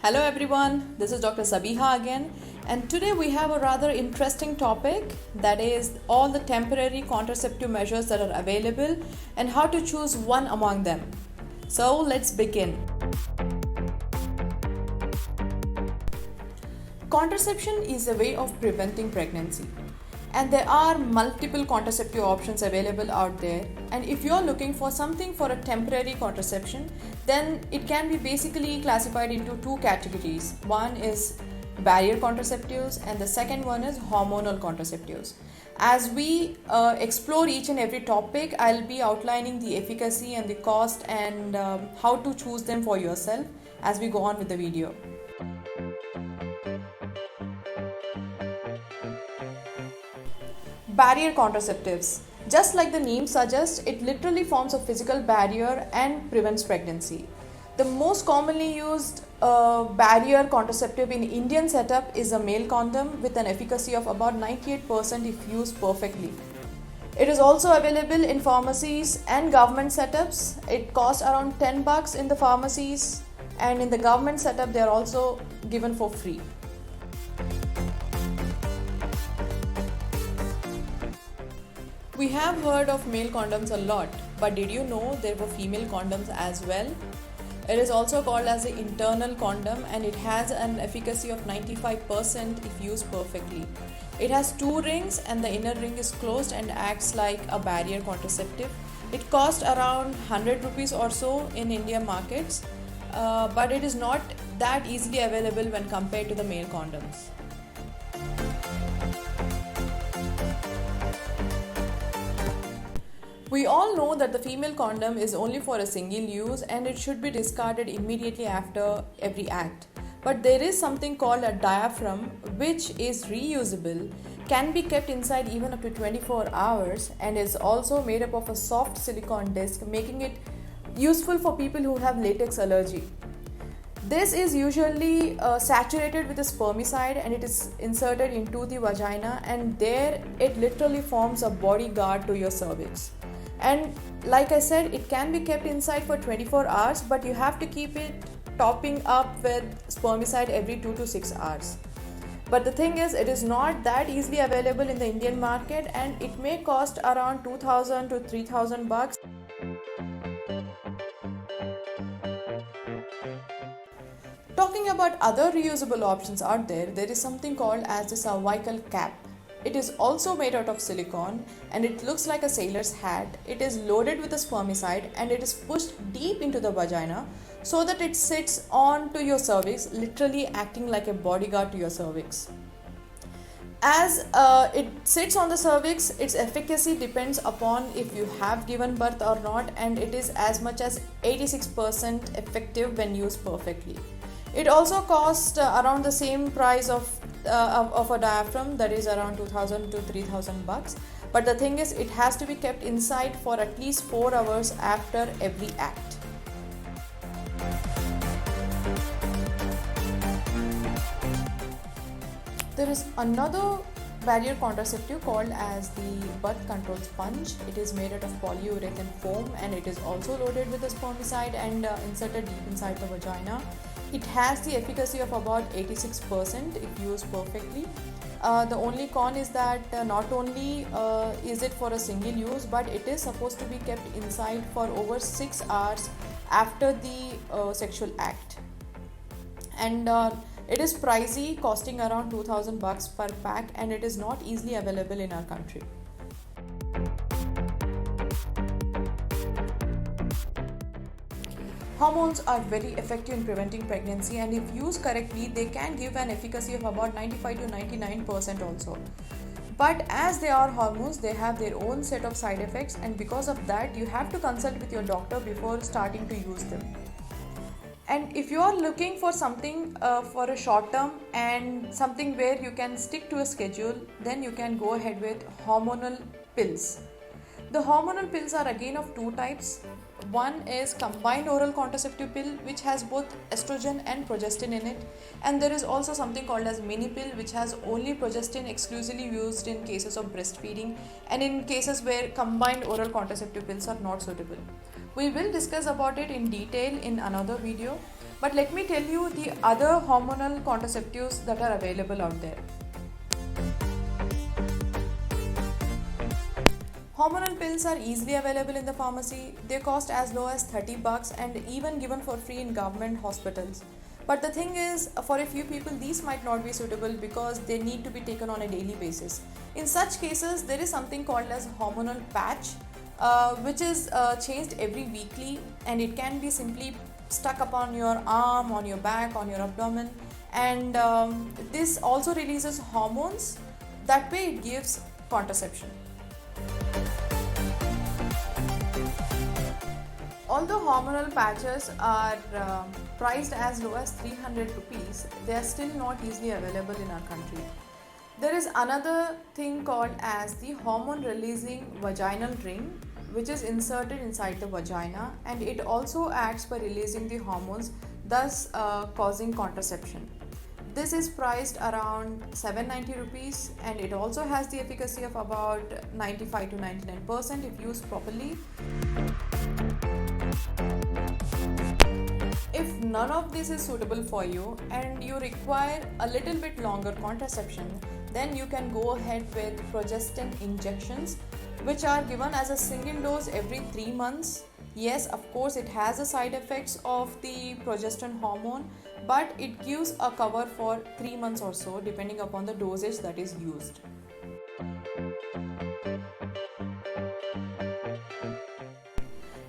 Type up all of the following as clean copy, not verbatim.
Hello everyone, this is Dr. Sabiha again, and today we have a rather interesting topic, that is all the temporary contraceptive measures that are available and how to choose one among them. So let's begin. Contraception is a way of preventing pregnancy, and there are multiple contraceptive options available out there. And if you're looking for something for a temporary contraception, then it can be basically classified into two categories. One is barrier contraceptives and the second one is hormonal contraceptives. As we explore each and every topic, I'll be outlining the efficacy and the cost and how to choose them for yourself as we go on with the video. Barrier contraceptives. Just like the name suggests, it literally forms a physical barrier and prevents pregnancy. The most commonly used barrier contraceptive in Indian setup is a male condom with an efficacy of about 98% if used perfectly. It is also available in pharmacies and government setups. It costs around $10 in the pharmacies, and in the government setup they are also given for free. We have heard of male condoms a lot, but did you know there were female condoms as well? It is also called as the internal condom, and it has an efficacy of 95% if used perfectly. It has two rings and the inner ring is closed and acts like a barrier contraceptive. It costs around 100 rupees or so in Indian markets, but it is not that easily available when compared to the male condoms. We all know that the female condom is only for a single use and it should be discarded immediately after every act. But there is something called a diaphragm, which is reusable, can be kept inside even up to 24 hours, and is also made up of a soft silicone disc, making it useful for people who have latex allergy. This is usually saturated with a spermicide and it is inserted into the vagina, and there it literally forms a bodyguard to your cervix. And like I said, it can be kept inside for 24 hours, but you have to keep it topping up with spermicide every 2 to 6 hours. But the thing is, it is not that easily available in the Indian market, and it may cost around 2,000 to 3,000 bucks. Talking about other reusable options out there, there is something called as the cervical cap. It is also made out of silicone and it looks like a sailor's hat. It is loaded with a spermicide and it is pushed deep into the vagina so that it sits onto your cervix, literally acting like a bodyguard to your cervix. As it sits on the cervix, its efficacy depends upon if you have given birth or not, and it is as much as 86% effective when used perfectly. It also costs around the same price of a diaphragm, that is around 2,000 to 3,000 bucks. But the thing is, it has to be kept inside for at least 4 hours after every act. There is another barrier contraceptive called as the birth control sponge. It is made out of polyurethane foam and it is also loaded with a spermicide and inserted deep inside the vagina. It has the efficacy of about 86% if used perfectly. The only con is that not only is it for a single use, but it is supposed to be kept inside for over 6 hours after the sexual act. And it is pricey, costing around 2,000 bucks per pack, and it is not easily available in our country. Hormones are very effective in preventing pregnancy, and if used correctly, they can give an efficacy of about 95 to 99% also. But as they are hormones, they have their own set of side effects, and because of that, you have to consult with your doctor before starting to use them. And if you are looking for something for a short term and something where you can stick to a schedule, then you can go ahead with hormonal pills. The hormonal pills are again of two types. One is combined oral contraceptive pill, which has both estrogen and progestin in it, and there is also something called as mini pill, which has only progestin, exclusively used in cases of breastfeeding and in cases where combined oral contraceptive pills are not suitable. We will discuss about it in detail in another video. But let me tell you the other hormonal contraceptives that are available out there. Hormonal pills are easily available in the pharmacy. They cost as low as $30 and even given for free in government hospitals. But the thing is, for a few people, these might not be suitable because they need to be taken on a daily basis. In such cases, there is something called as hormonal patch, which is changed every weekly, and it can be simply stuck upon your arm, on your back, on your abdomen, and this also releases hormones. That way, it gives contraception. Although hormonal patches are priced as low as 300 rupees, they are still not easily available in our country. There is another thing called as the hormone releasing vaginal ring, which is inserted inside the vagina, and it also acts by releasing the hormones, thus causing contraception. This is priced around 790 rupees, and it also has the efficacy of about 95 to 99% if used properly. If none of this is suitable for you and you require a little bit longer contraception, then you can go ahead with progestin injections, which are given as a single dose every 3 months. Yes, of course, it has the side effects of the progesterone hormone, but it gives a cover for 3 months or so, depending upon the dosage that is used.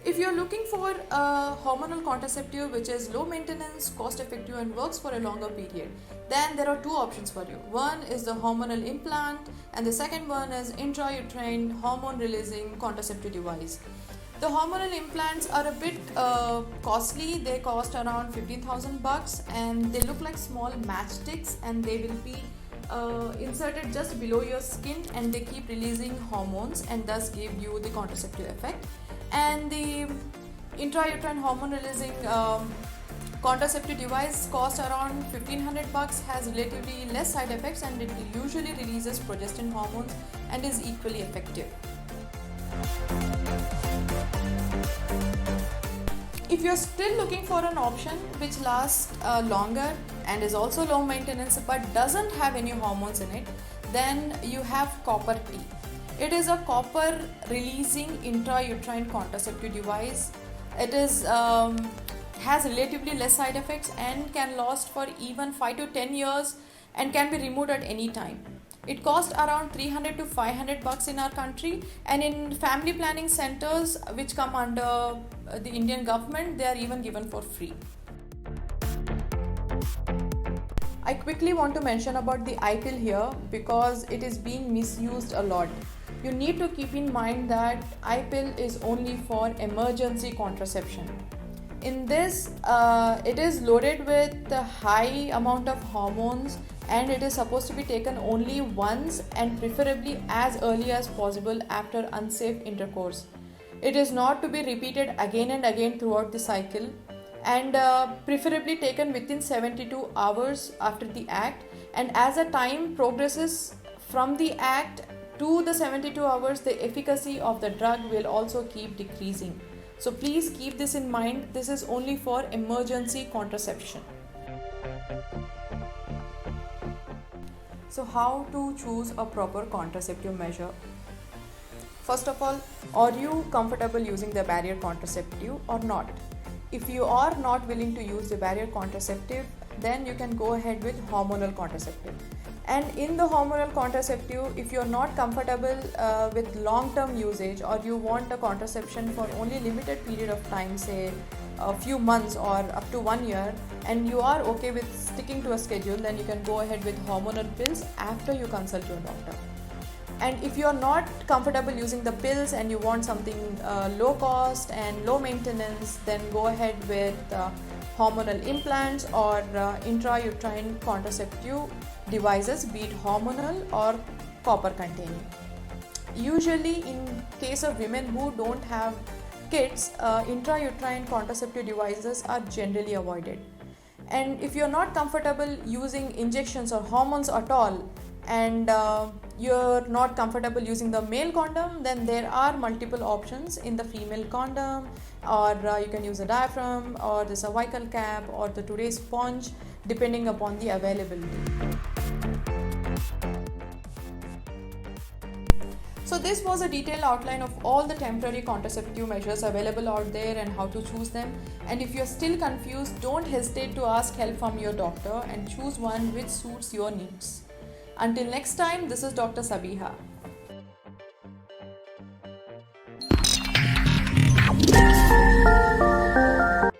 If you're looking for a hormonal contraceptive which is low maintenance, cost effective, and works for a longer period, then there are two options for you. One is the hormonal implant, and the second one is intrauterine hormone releasing contraceptive device. The hormonal implants are a bit costly. They cost around $15,000 and they look like small matchsticks, and they will be inserted just below your skin, and they keep releasing hormones and thus give you the contraceptive effect. And the intrauterine hormone releasing contraceptive device costs around $1,500, has relatively less side effects, and it usually releases progesterone hormones and is equally effective. If you're still looking for an option which lasts longer and is also low maintenance but doesn't have any hormones in it, then you have Copper T. It is a copper releasing intrauterine contraceptive device. It is has relatively less side effects and can last for even 5 to 10 years and can be removed at any time. It costs around $300 to $500 in our country, and in family planning centers which come under the Indian government, they are even given for free. I quickly want to mention about the iPill here because it is being misused a lot. You need to keep in mind that iPill is only for emergency contraception. In this, it is loaded with a high amount of hormones, and it is supposed to be taken only once and preferably as early as possible after unsafe intercourse. It is not to be repeated again and again throughout the cycle, and preferably taken within 72 hours after the act. And as the time progresses from the act to the 72 hours, the efficacy of the drug will also keep decreasing. So please keep this in mind. This is only for emergency contraception. So how to choose a proper contraceptive measure? First of all, are you comfortable using the barrier contraceptive or not? If you are not willing to use the barrier contraceptive, then you can go ahead with hormonal contraceptive. And in the hormonal contraceptive, if you're not comfortable with long-term usage, or you want a contraception for only limited period of time, say a few months or up to 1 year, and you are okay with sticking to a schedule, then you can go ahead with hormonal pills after you consult your doctor. And if you are not comfortable using the pills and you want something low cost and low maintenance, then go ahead with hormonal implants or intrauterine contraceptive devices, be it hormonal or copper containing. Usually in case of women who don't have kids, intrauterine contraceptive devices are generally avoided. And if you're not comfortable using injections or hormones at all, and you're not comfortable using the male condom, then there are multiple options in the female condom, or you can use a diaphragm or the cervical cap or the today's sponge, depending upon the availability. So this was a detailed outline of all the temporary contraceptive measures available out there and how to choose them. And if you're still confused, don't hesitate to ask help from your doctor and choose one which suits your needs. Until next time, this is Dr. Sabiha.